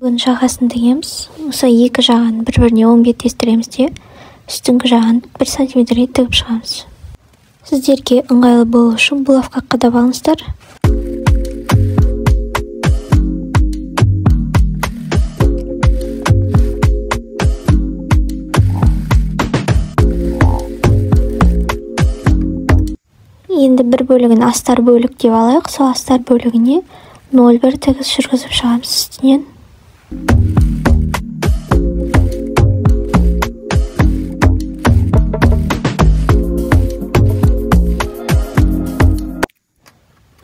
Бүгін жағасын тігеміз. Осы екі жағын бір-біріне оң бет тестіреміз де үстіңгі жағын 1 сантиметрге тігіп шығамыз. Сіздерге ыңғайлы болу үшін булавка қадап алыңыздар. Енді бір бөлігін астар бөлік деп алайық. Сол астар бөлігіне 0,1 тігіс жүргізіп шығамыз үстінен.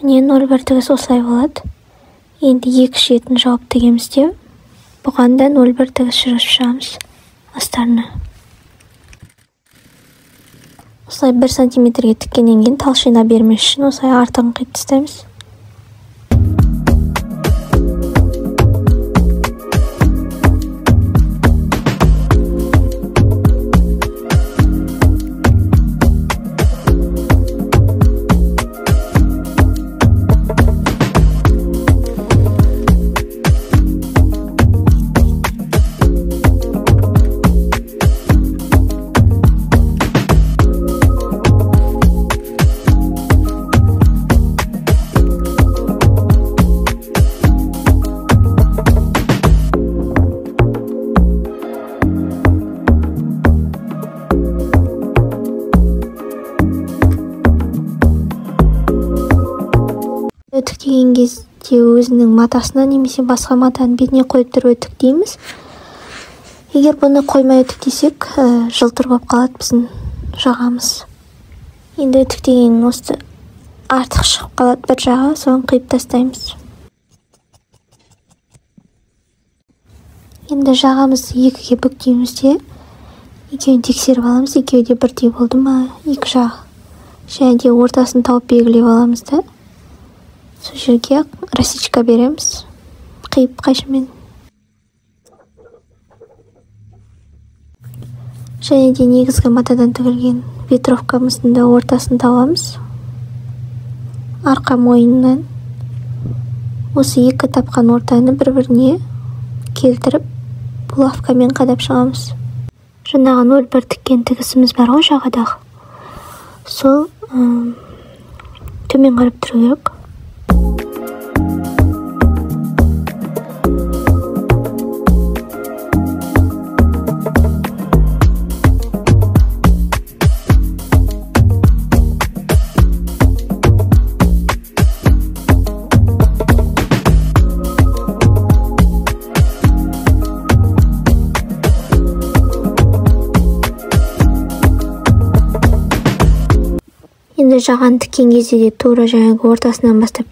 Міне 0,1 тігіс осылай болады. Енді екі шетін жауып тігеміз де бұған да 0,1 тігіс жүргізіп шығамыз астарына. Осылай 1 сантиметрге тіккеннен кейін талшина бермес үшін осылай артығын қиып тастаймыз. Тіктеген кезде өзінің матасына немесе басқа матаның бетіне қойып тұрып тіктейміз. Егер бұны қоймай тіктесек, жылтыр болып қалады біздің жағамыз. Енді тіктеген осы артық шығып қалады бір жағы, соны қиып тастаймыз. Енді жағамызды екіге бүктейміз де, екеуін тексеріп аламыз, екеуі де бірдей болды ма, екі жағы. Және де ортасын тауып белгілеп аламыз да. Сол жерге рассечка береміз, қиып қайшымен. Және де негізгі матадан тігілген ветровкамыздың да ортасын табамыз. Арқа мойыннан осы екі тапқан ортаны бір-біріне келтіріп, булавкамен қадап шығамыз. Жаңағы 0,1 тіккен тігісіміз бар ғой жағадағы. Сол төмен қарап тұру керек. Енді жағаны тіккен кезде де тура жаңағы ортасынан бастап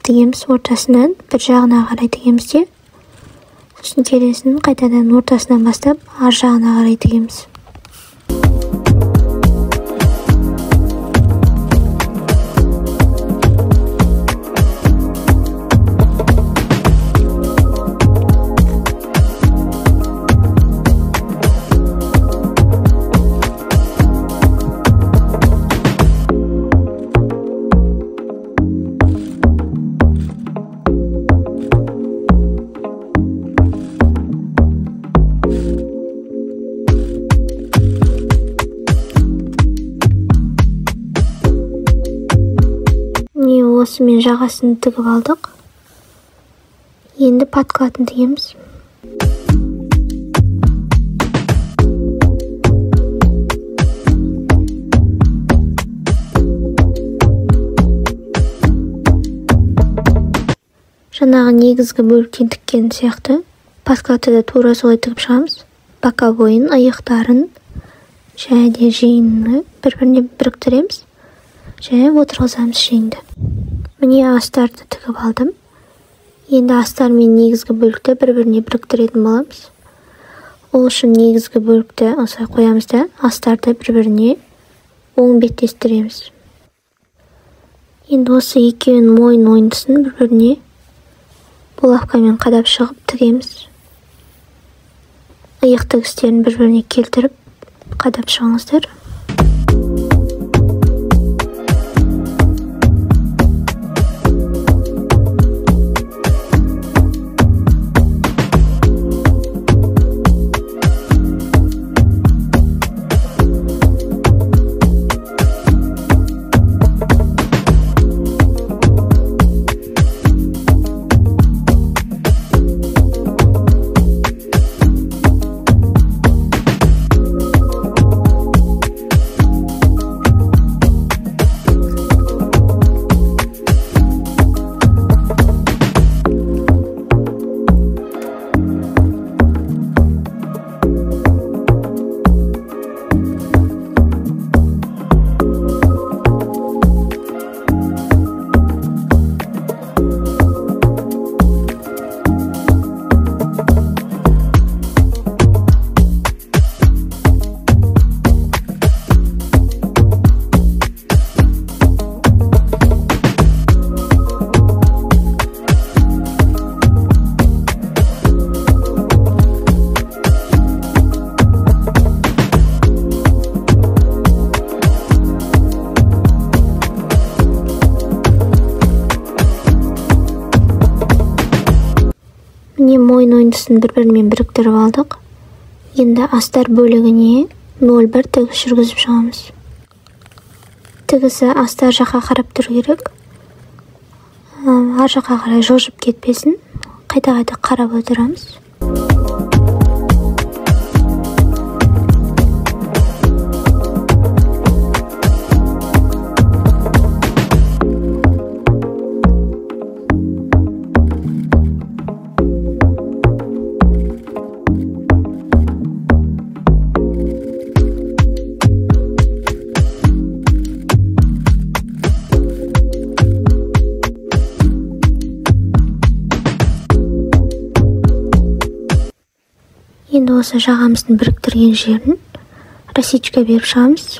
тігеміз, ортасынан бір жағына қарай тігеміз де, сосын келесін қайтадан ортасынан бастап ар жағына қарай тігеміз. Осымен жағасын тігіп алдық. Енді подкладын тігеміз. Жаңағы негізгі бөліктен тіккен сияқты подкладты да тура солай тігіп шығамыз. Боковойын, аяқтарын және де жиынны бір-біріне біріктіреміз. Және отырғызамыз жиынды. Міне астарды тігіп алдым. Енді астар мен негізгі бөлікті бір-біріне біріктіретін боламыз. Ол үшін негізгі бөлікті осылай қоямыз да, астарды бір-біріне оң беттестіреміз. Енді осы екеуінің мойын ойындысын бір-біріне булавкамен қадап шығып тігеміз. Иық тігістерін бір-біріне келтіріп қадап шығыңыздар. міне мойын ойындысын бір-бірімен біріктіріп алдық. Енді астар бөлігіне 0,1 тігіс жүргізіп шығамыз. Тігісі астар жаққа қарап тұру керек. Ар жаққа қарай жылжып кетпесін. Қайта-қайта қарап отырамыз. Енді осы жағамыздың біріктірген жерін рассечка беріп шығамыз.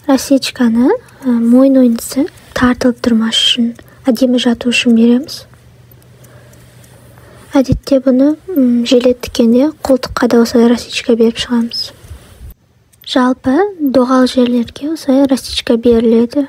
Рассечканы мойын ойындысы тартылып тұрмас үшін, әдемі жату үшін береміз. Әдетте бұны жилет тіккенде қолтыққа да осылай рассечка беріп шығамыз. Жалпы доғал жерлерге осылай рассечка беріледі.